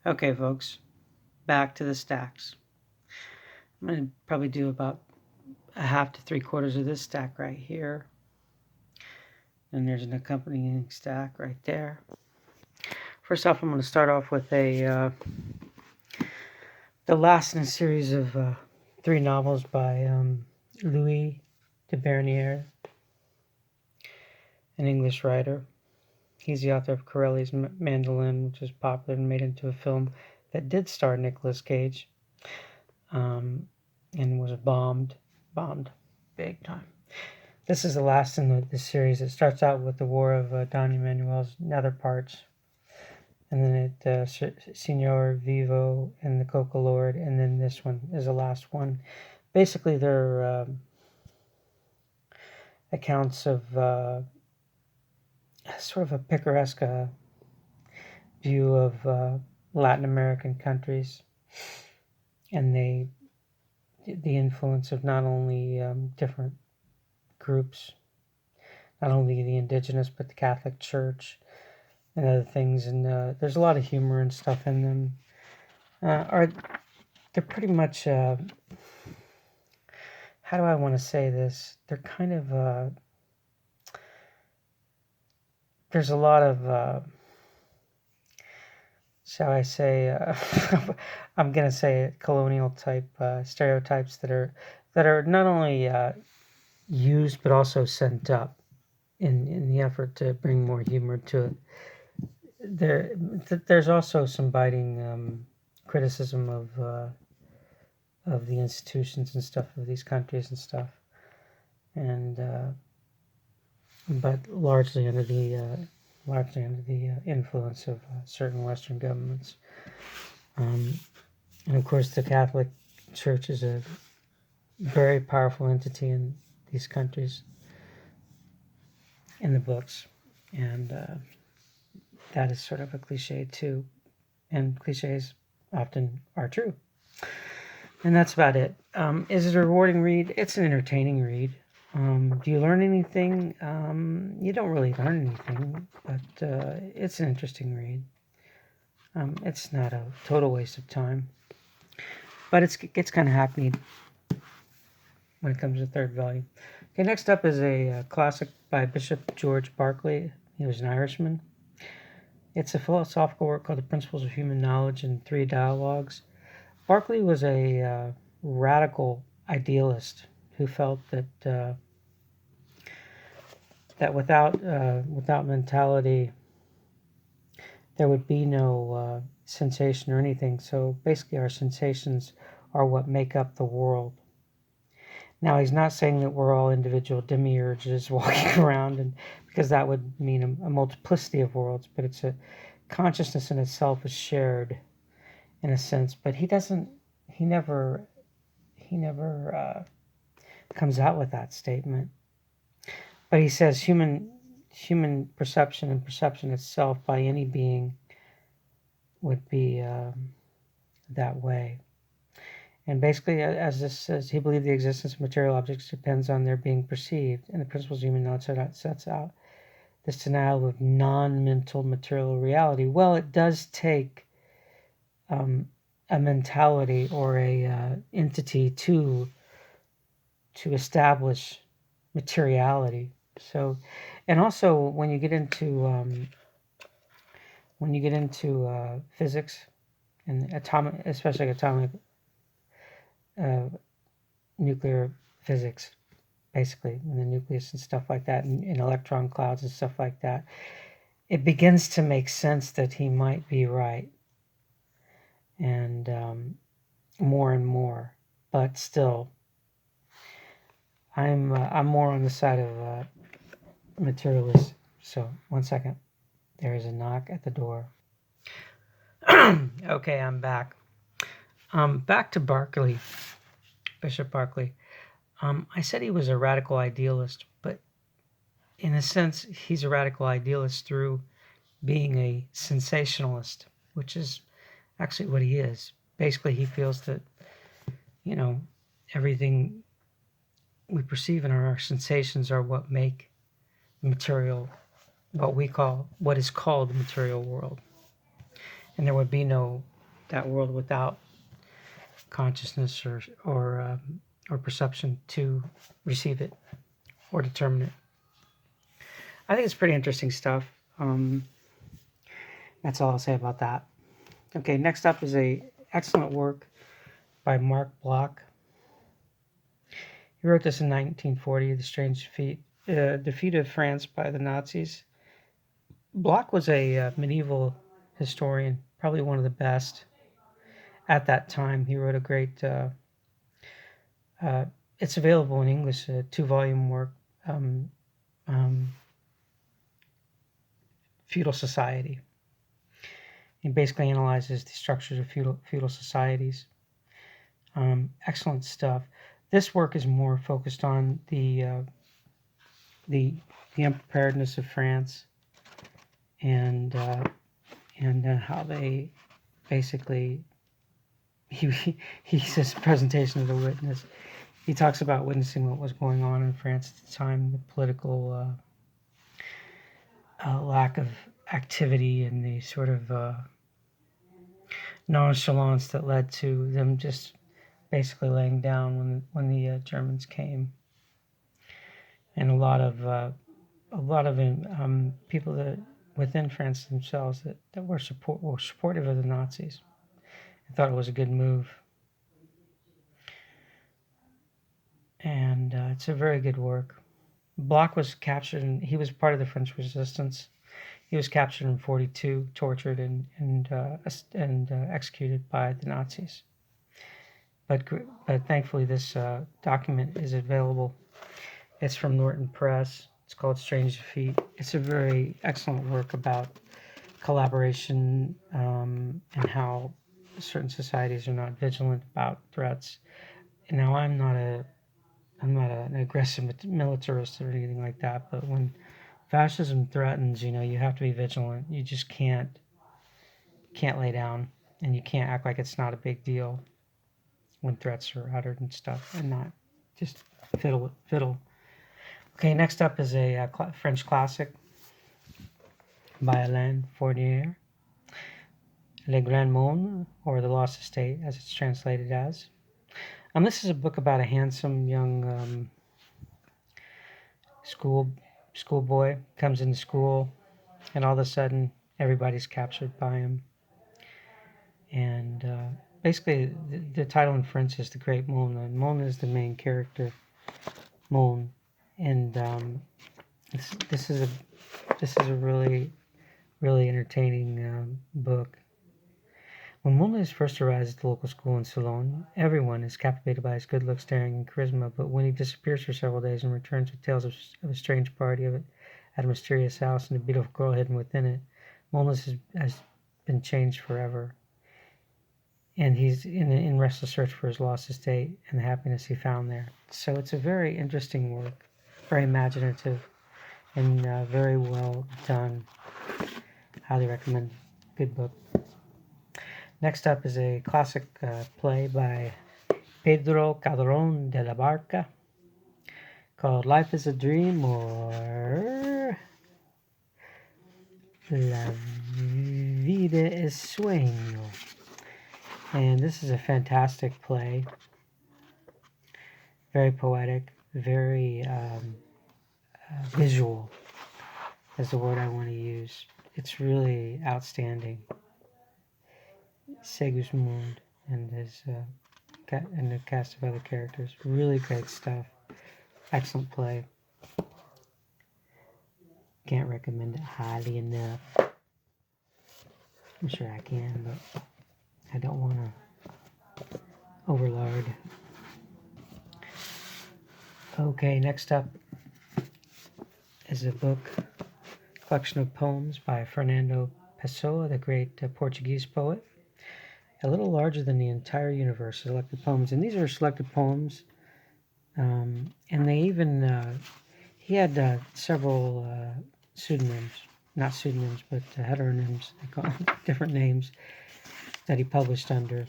Okay, folks, back to the stacks. I'm going to probably do about a half to 3/4 of this stack right here. And there's an accompanying stack right there. First off, I'm going to start off with the last in a series of 3 novels by Louis de Bernier, an English writer. He's the author of Corelli's Mandolin, which was popular and made into a film that did star Nicolas Cage, and was bombed big time. This is the last in the series. It starts out with the War of Don Emanuel's nether parts, and then it Signor Vivo and the Coca Lord, and then this one is the last one. Basically, they're accounts of sort of a picaresque view of Latin American countries, and the influence of not only different groups, not only the indigenous, but the Catholic Church and other things. And there's a lot of humor and stuff in them. They're pretty much, how do I want to say this? They're kind of, there's a lot of, shall I say, I'm going to say colonial type stereotypes that are not only used but also sent up in the effort to bring more humor to it. There's also some biting criticism of the institutions and stuff of these countries and stuff, and but largely under the influence of certain Western governments, and of course the Catholic Church is a very powerful entity in these countries in the books, and that is sort of a cliche too, and cliches often are true. And that's about it. Is it a rewarding read? It's an entertaining read. Do you learn anything? You don't really learn anything, but it's an interesting read. It's not a total waste of time, but it gets kind of hackneyed when it comes to the third volume. Okay, next up is a classic by Bishop George Berkeley. He was an Irishman. It's a philosophical work called The Principles of Human Knowledge in 3 Dialogues. Berkeley was a radical idealist who felt that without mentality there would be no sensation or anything. So basically, our sensations are what make up the world. Now, he's not saying that we're all individual demiurges walking around, and because that would mean a multiplicity of worlds, but it's a consciousness in itself is shared in a sense. But he never comes out with that statement. But he says human perception and perception itself by any being would be that way. And basically, as this says, he believed the existence of material objects depends on their being perceived, and the principles of human knowledge sets out this denial of non-mental material reality. Well, it does take a mentality or a entity to establish materiality. So, and also when you get into physics and atomic, especially atomic nuclear physics, basically, in the nucleus and stuff like that, and electron clouds and stuff like that, it begins to make sense that he might be right, and more and more. But still, I'm more on the side of materialist. So 1 second, there is a knock at the door. Okay, I'm back. Back to Berkeley, Bishop Berkeley. I said he was a radical idealist, but in a sense, he's a radical idealist through being a sensationalist, which is actually what he is. Basically, he feels that, everything we perceive in our sensations are what make material, what is called the material world. and there would be no that world without consciousness or perception to receive it or determine it. I think it's pretty interesting stuff. That's all I'll say about that. Okay, next up is a excellent work by Mark Bloch. He wrote this in 1940, The Strange Defeat of France by the Nazis. Bloch was a medieval historian, probably one of the best at that time. He wrote a great, it's available in English, a 2-volume work, Feudal Society. He basically analyzes the structures of feudal societies. Excellent stuff. This work is more focused on the unpreparedness of France and how they basically he says presentation of the witness. He talks about witnessing what was going on in France at the time, the political lack of activity and the sort of nonchalance that led to them just basically laying down when the Germans came, and a lot of people that within France themselves that were supportive of the Nazis and thought it was a good move. And it's a very good work. Bloch was captured, and he was part of the French resistance. He was captured in 1942, tortured, and executed by the Nazis. But thankfully, this document is available. It's from Norton Press. It's called Strange Defeat. It's a very excellent work about collaboration and how certain societies are not vigilant about threats. Now, I'm not an aggressive militarist or anything like that, but when fascism threatens, you have to be vigilant. You just can't lay down, and you can't act like it's not a big deal when threats are uttered and stuff, and not just fiddle. Okay, next up is a French classic by Alain Fournier, Le Grand Monde, or The Lost Estate, as it's translated as. This is a book about a handsome young schoolboy comes into school, and all of a sudden everybody's captured by him. And basically, the title in French is The Great Monde, and Monde is the main character, Monde. And this is a really, really entertaining book. When Moulin first arrives at the local school in Ceylon, everyone is captivated by his good looks, daring, and charisma, but when he disappears for several days and returns with tales of a strange party at a mysterious house and a beautiful girl hidden within it, Moulin has been changed forever. And he's in restless search for his lost estate and the happiness he found there. So it's a very interesting work, very imaginative, and very well done. Highly recommend. Good book. Next up is a classic play by Pedro Calderón de la Barca called Life is a Dream, or La Vida es Sueño. And this is a fantastic play. Very poetic, very visual is the word I want to use. It's really outstanding. Segismund and his and the cast of other characters. Really great stuff. Excellent play. Can't recommend it highly enough. I'm sure I can, but I don't want to overload. Okay, next up is a collection of poems by Fernando Pessoa, the great Portuguese poet. A little larger than the entire universe, selected poems. And these are selected poems. And they even, he had several pseudonyms, not pseudonyms, but heteronyms, they call them, different names that he published under,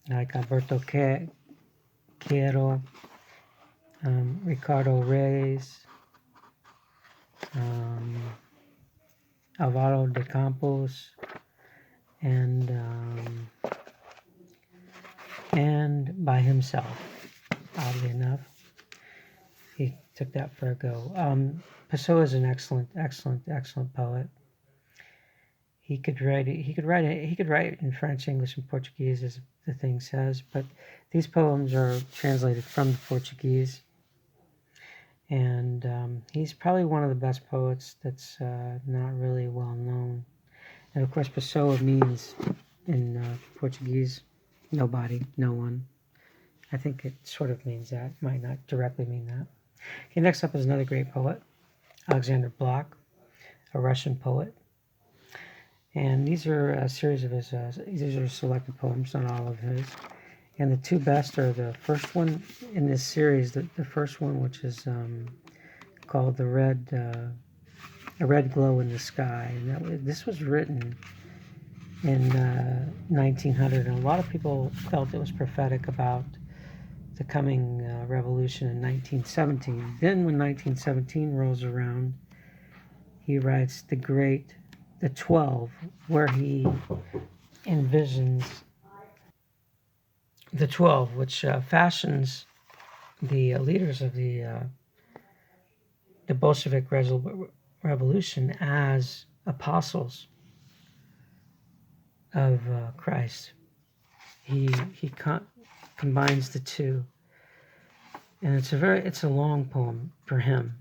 like Alberto Quero, Ricardo Reis, Alvaro de Campos, and by himself, oddly enough. He took that for a go. Pessoa is an excellent poet. He could write in French, English, and Portuguese, as the thing says, but these poems are translated from the Portuguese. And he's probably one of the best poets that's not really well known. And of course, Pessoa means in Portuguese, nobody, no one. I think it sort of means that. It might not directly mean that. Okay, next up is another great poet, Alexander Blok, a Russian poet. And these are a series of his, these are selected poems, not all of his. And the two best are the first one in this series, the first one, which is called A Red Glow in the Sky. And this was written in 1900, and a lot of people felt it was prophetic about the coming revolution in 1917. Then when 1917 rolls around, he writes the 12, where he envisions the 12, which fashions the leaders of the Bolshevik revolution as apostles of Christ. He combines the two, and it's a long poem for him.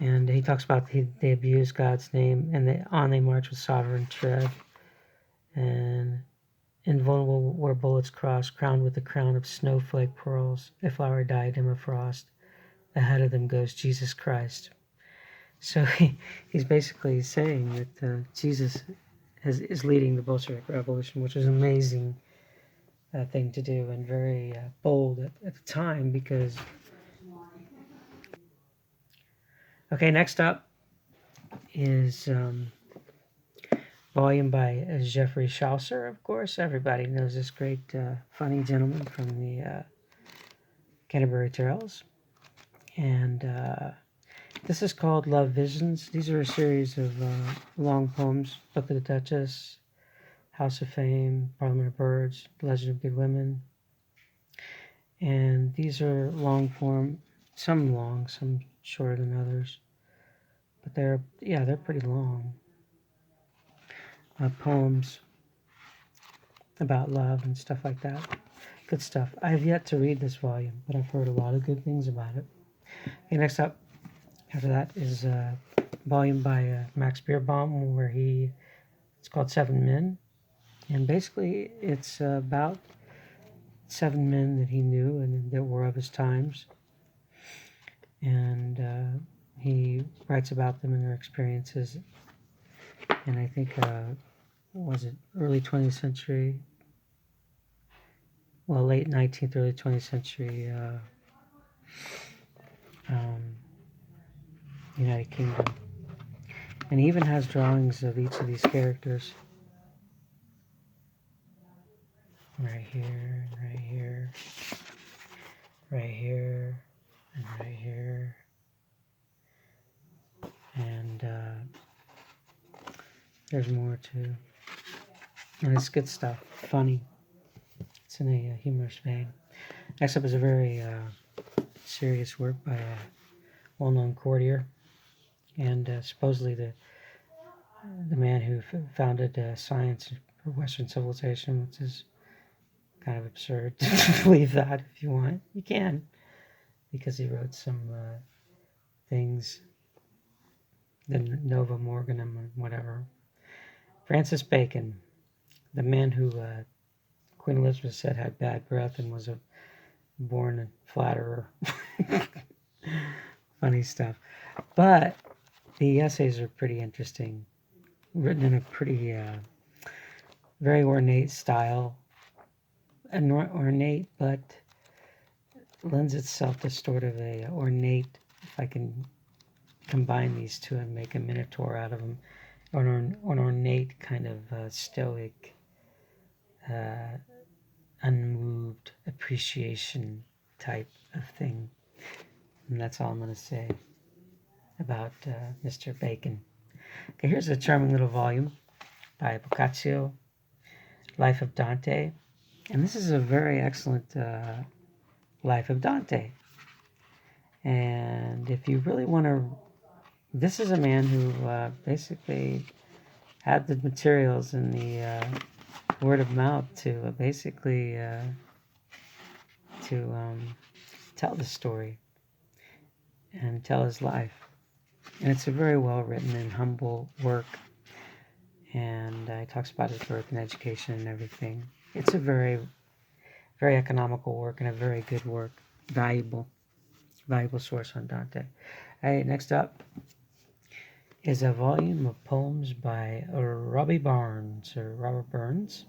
And he talks about they abuse God's name, and they march with sovereign tread, and invulnerable where bullets cross, crowned with a crown of snowflake pearls, a flower diadem of frost. Ahead of them goes Jesus Christ. So he's basically saying that Jesus is leading the Bolshevik Revolution, which was an amazing thing to do and very bold at the time, because... Okay, next up is volume by Geoffrey Chaucer, of course. Everybody knows this great funny gentleman from the Canterbury Tales. And this is called Love Visions. These are a series of long poems: Book of the Duchess, House of Fame, Parliament of Birds, Legend of Good Women. And these are long form, some long, some shorter than others. But they're pretty long. Poems about love and stuff like that. Good stuff. I have yet to read this volume, but I've heard a lot of good things about it. Okay, next up, after that, is a volume by Max Beerbohm, where it's called 7 Men. And basically, it's about 7 men that he knew and that were of his times. And he writes about them and their experiences. And I think, was it early 20th century? Well, late 19th, early 20th century United Kingdom. And he even has drawings of each of these characters. Right here, right here, right here, and right here. And there's more too. And it's good stuff, funny. It's in a humorous vein. Next up is a very serious work by a well-known courtier, and supposedly the man who founded science for Western civilization, which is kind of absurd to believe that. If you want, you can, because he wrote some things, the Nova Morganum or whatever. Francis Bacon, the man who Queen Elizabeth said had bad breath and was a born flatterer. Funny stuff. But the essays are pretty interesting, written in a pretty very ornate style. Ornate, but lends itself to sort of a ornate, if I can combine these two and make a minotaur out of them, or an ornate kind of stoic, unmoved appreciation type of thing. And that's all I'm going to say about Mr. Bacon. Okay, here's a charming little volume by Boccaccio, Life of Dante. And this is a very excellent Life of Dante. And if you really want to, this is a man who basically had the materials and the word of mouth to basically tell the story and tell his life. And it's a very well written and humble work. And he talks about his birth and education and everything. It's a very, very economical work and a very good work. Valuable source on Dante. All right, next up is a volume of poems by Robert Burns,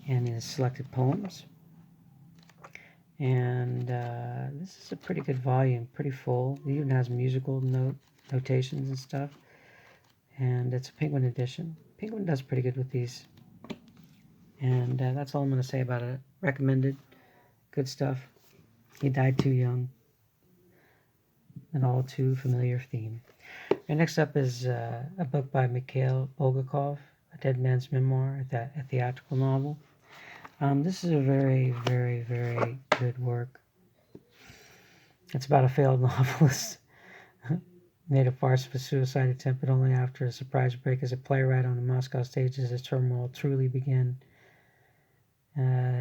and his selected poems. And this is a pretty good volume, pretty full. It even has musical notations and stuff. And it's a Penguin edition. Penguin does pretty good with these. And that's all I'm going to say about it. Recommended. Good stuff. He died too young. An all too familiar theme. And next up is a book by Mikhail Bulgakov, A Dead Man's Memoir, a theatrical novel. This is a very, very, very good work. It's about a failed novelist made a farce of a suicide attempt, but only after a surprise break as a playwright on the Moscow stage does his turmoil truly begin.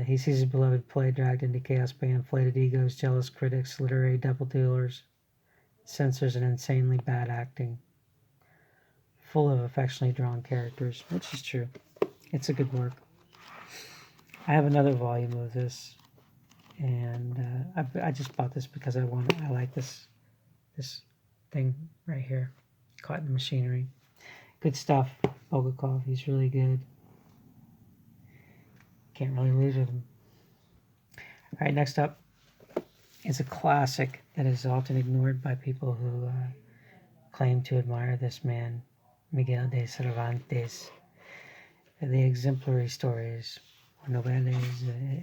He sees his beloved play dragged into chaos by inflated egos, jealous critics, literary double-dealers, censors, and insanely bad acting. Full of affectionately drawn characters, which is true. It's a good work. I have another volume of this, and I just bought this because I like this thing right here, Caught in the Machinery. Good stuff. Bulgakov, he's really good. Can't really lose with him. All right, next up is a classic that is often ignored by people who claim to admire this man, Miguel de Cervantes. The exemplary stories, novelas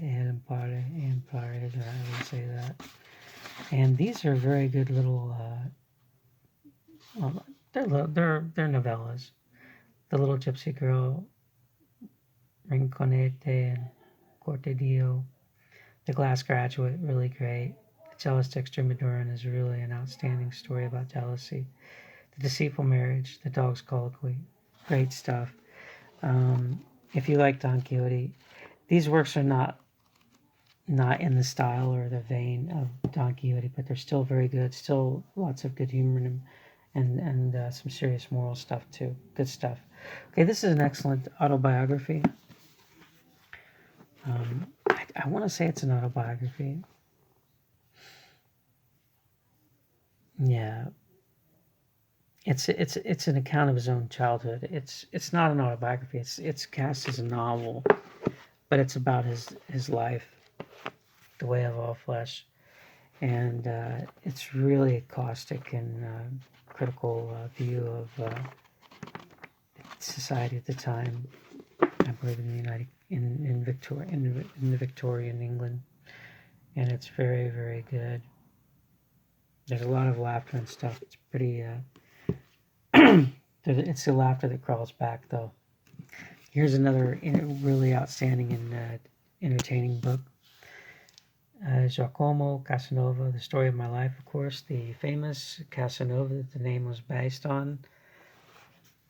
ejemplares, or how do you say that? And these are very good little. They're novellas. The Little Gypsy Girl, Rinconete, and Cortadillo. The Glass Graduate, really great. The Cellist Extremaduran is really an outstanding story about jealousy. The Deceitful Marriage, The Dog's Colloquy, great stuff. If you like Don Quixote, these works are not in the style or the vein of Don Quixote, but they're still very good. Still lots of good humor in them, and some serious moral stuff too. Good stuff. Okay, this is an excellent autobiography. I want to say it's an autobiography. Yeah. It's an account of his own childhood. It's not an autobiography. It's cast as a novel, but it's about his life, the way of all flesh, and it's really a caustic and critical view of society at the time. I believe in the Victorian England, and it's very, very good. There's a lot of laughter and stuff. It's pretty. It's the laughter that crawls back, though. Here's another really outstanding and entertaining book. Giacomo Casanova, The Story of My Life, of course. The famous Casanova that the name was based on.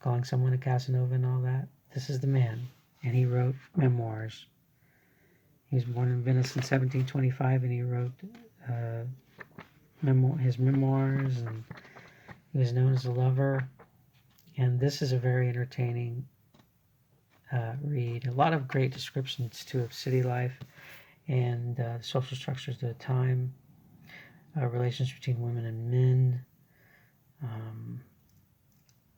Calling someone a Casanova and all that. This is the man. And he wrote memoirs. He was born in Venice in 1725, and he wrote his memoirs, and he was known as a lover. And this is a very entertaining read. A lot of great descriptions, too, of city life and social structures of the time, relations between women and men,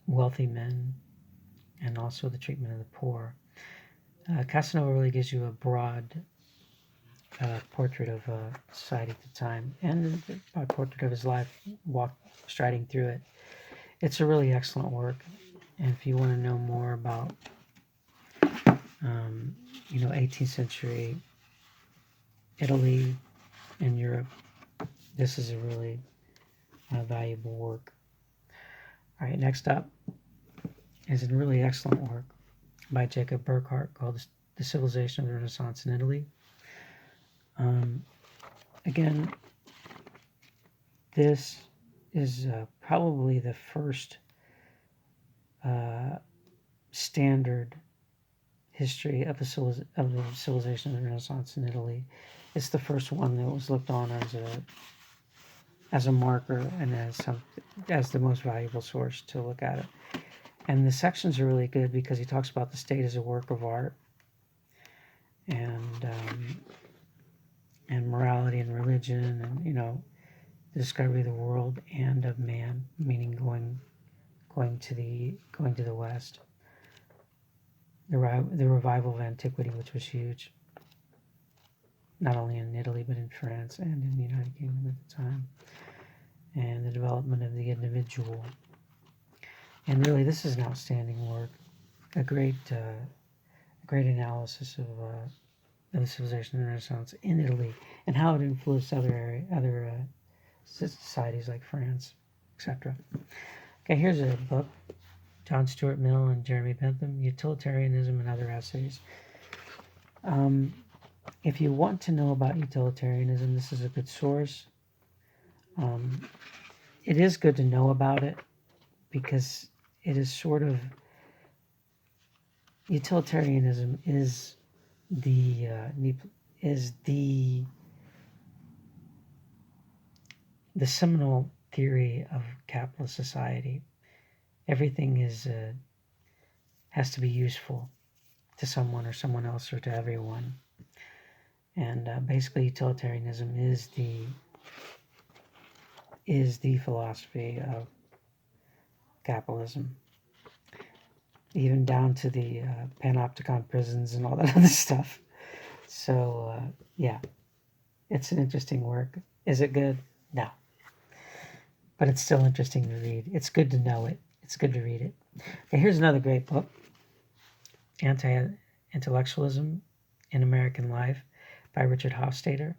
wealthy men, and also the treatment of the poor. Casanova really gives you a broad portrait of society at the time, and a portrait of his life, striding through it. It's a really excellent work, and if you want to know more about, 18th century Italy and Europe, this is a really valuable work. All right, next up is a really excellent work by Jacob Burckhardt called The Civilization of the Renaissance in Italy. Again, this is probably the first standard history of the civilization of the Renaissance in Italy. It's the first one that was looked on as a marker and as the most valuable source to look at it. And the sections are really good because he talks about the state as a work of art, and morality and religion, and the discovery of the world and of man, meaning going to the West. The revival of antiquity, which was huge, not only in Italy but in France and in the United Kingdom at the time, and the development of the individual. And really, this is an outstanding work, a great analysis of the civilization of the Renaissance in Italy and how it influenced other societies like France, etc. Okay, here's a book, John Stuart Mill and Jeremy Bentham, Utilitarianism and Other Essays. If you want to know about utilitarianism, this is a good source. It is good to know about it because it is sort of, utilitarianism is the seminal theory of capitalist society. Everything has to be useful to someone or someone else or to everyone. And basically, utilitarianism is the philosophy of capitalism, even down to the panopticon prisons and all that other stuff. So, yeah, it's an interesting work. Is it good? No. But it's still interesting to read. It's good to know it. It's good to read it. Okay, here's another great book, Anti-Intellectualism in American Life by Richard Hofstadter.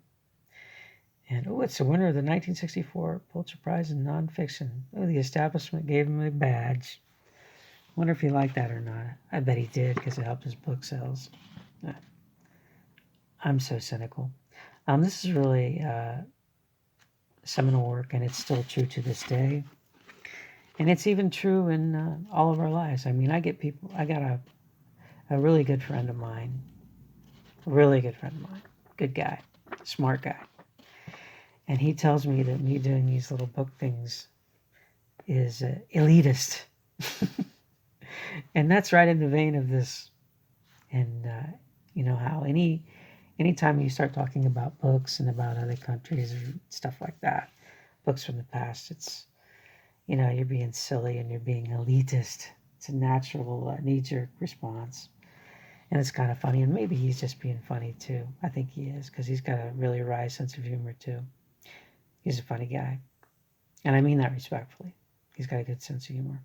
And, it's the winner of the 1964 Pulitzer Prize in Nonfiction. The establishment gave him a badge. Wonder if he liked that or not. I bet he did because it helped his book sales. I'm so cynical. This is really seminal work, and it's still true to this day. And it's even true in all of our lives. I mean, I got a really good friend of mine, good guy, smart guy. And he tells me that me doing these little book things is elitist. And that's right in the vein of this. And how anytime you start talking about books and about other countries or stuff like that, books from the past, it's, you're being silly and you're being elitist. It's a natural knee-jerk response. And it's kind of funny. And maybe he's just being funny too. I think he is, because he's got a really wry sense of humor too. He's a funny guy. And I mean that respectfully. He's got a good sense of humor.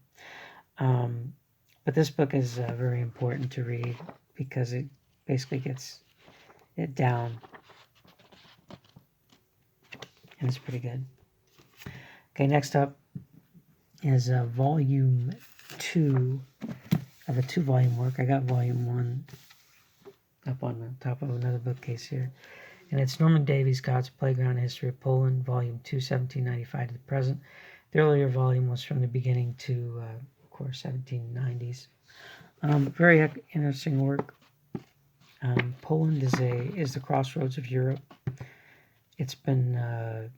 But this book is very important to read because it basically gets it down. And it's pretty good. Okay, next up is volume 2 of a 2-volume work. I got volume 1 up on the top of another bookcase here. And it's Norman Davies, God's Playground History of Poland, volume 2, 1795 to the present. The earlier volume was from the beginning to, of course, 1790s. Very interesting work. Poland is the crossroads of Europe. It's been, at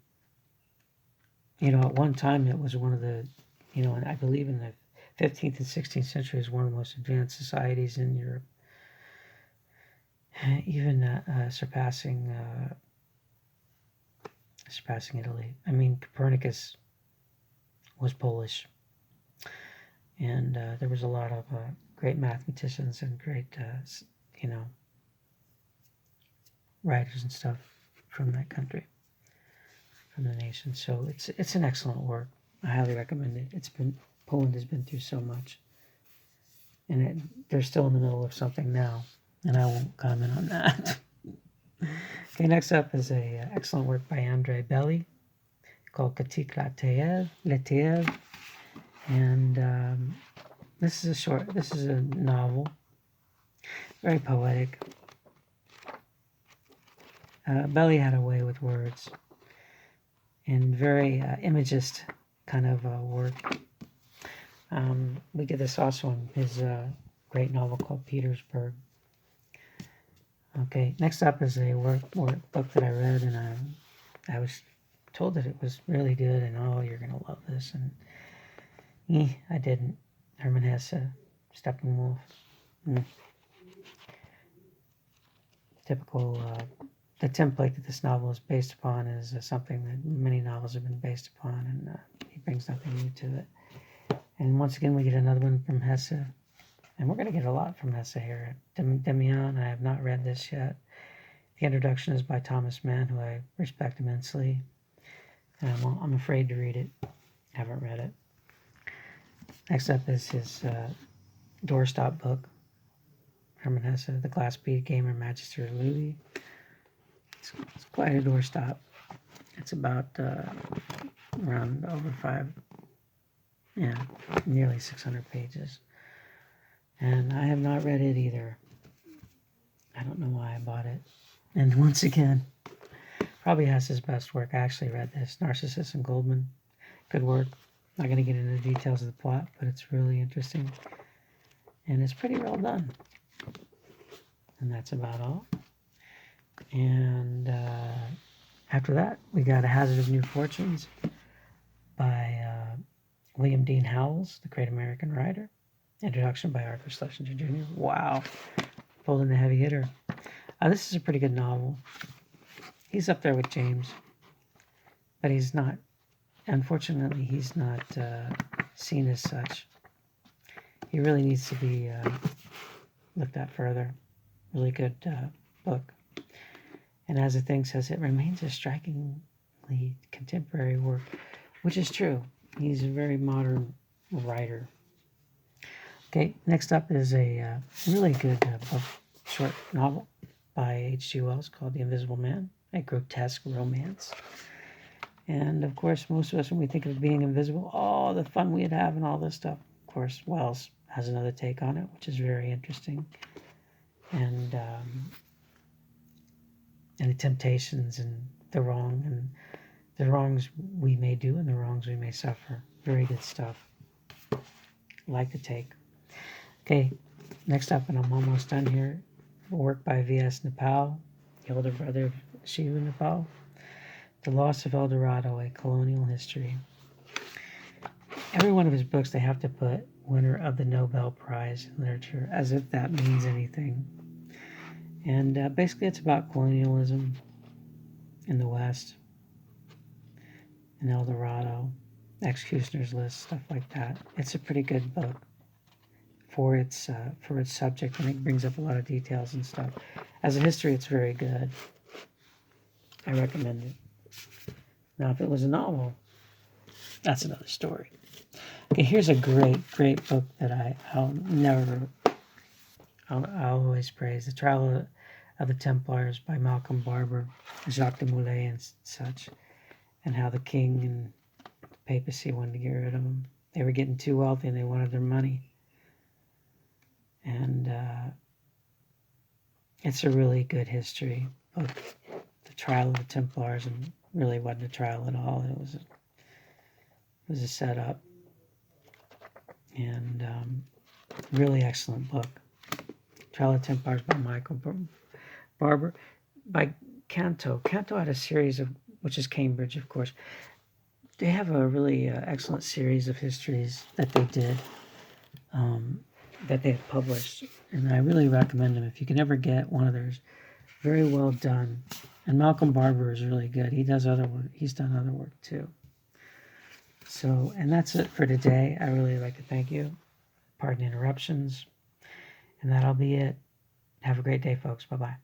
one time it was one of the, and I believe in the 15th and 16th century is one of the most advanced societies in Europe, even surpassing Italy. I mean, Copernicus was Polish, and there was a lot of great mathematicians and great, writers and stuff from that country, from the nation. So it's an excellent work. I highly recommend it. Poland has been through so much, and they're still in the middle of something now, and I won't comment on that. Okay, next up is a excellent work by André Belly called Critique Letiev, and this is a novel, very poetic. Belly had a way with words, and very imagist kind of work. We get this also in his great novel called Petersburg. Okay, next up is a book that I read, and I was told that it was really good, and oh, you're gonna love this, and I didn't. Herman Hesse, Steppenwolf. Typical. The template that this novel is based upon is something that many novels have been based upon, and he brings nothing new to it. And once again, we get another one from Hesse, and we're going to get a lot from Hesse here. Demian, I have not read this yet. The introduction is by Thomas Mann, who I respect immensely. I'm afraid to read it. Haven't read it. Next up is his doorstop book, Herman Hesse, The Glass Bead Gamer Magister Louis. It's quite a doorstop. It's about around nearly 600 pages. And I have not read it either. I don't know why I bought it. And once again, probably has his best work. I actually read this, Narcissus and Goldman. Good work. Not going to get into the details of the plot, but it's really interesting. And it's pretty well done. And that's about all. And after that, we got A Hazard of New Fortunes by William Dean Howells, the great American writer. Introduction by Arthur Schlesinger Jr. Wow. Pulled in the heavy hitter. This is a pretty good novel. He's up there with James, but he's not, unfortunately, he's not seen as such. He really needs to be looked at further. Really good book. And as the thing says, it remains a strikingly contemporary work, which is true. He's a very modern writer. Okay, next up is a really good short novel by H.G. Wells called The Invisible Man, a grotesque romance. And of course, most of us, when we think of being invisible, oh, the fun we'd have and all this stuff. Of course, Wells has another take on it, which is very interesting. And the temptations and the wrongs we may do and the wrongs we may suffer. Very good stuff. Like the take. Okay, next up, and I'm almost done here, work by V.S. Nepal, the older brother of Shiva Nepal. The Loss of El Dorado, A Colonial History. Every one of his books, they have to put winner of the Nobel Prize in Literature, as if that means anything. And basically, it's about colonialism in the West, in El Dorado, Executioner's List, stuff like that. It's a pretty good book for its subject, and it brings up a lot of details and stuff. As a history, it's very good. I recommend it. Now, if it was a novel, that's another story. Okay, here's a great book that I'll always praise. The Trial of the Templars by Malcolm Barber, Jacques de Molay, and such, and how the king and the papacy wanted to get rid of them. They were getting too wealthy and they wanted their money. And it's a really good history book. The Trial of the Templars, and really wasn't a trial at all. It was a setup. And really excellent book. Trial of the Templars by Michael Barber. By Canto. Canto had a series of, which is Cambridge, of course. They have a really excellent series of histories that they did, that they've published. And I really recommend them if you can ever get one of theirs. Very well done. And Malcolm Barber is really good. He does other work. He's done other work too. So, and that's it for today. I really like to thank you. Pardon interruptions. And that'll be it. Have a great day, folks. Bye-bye.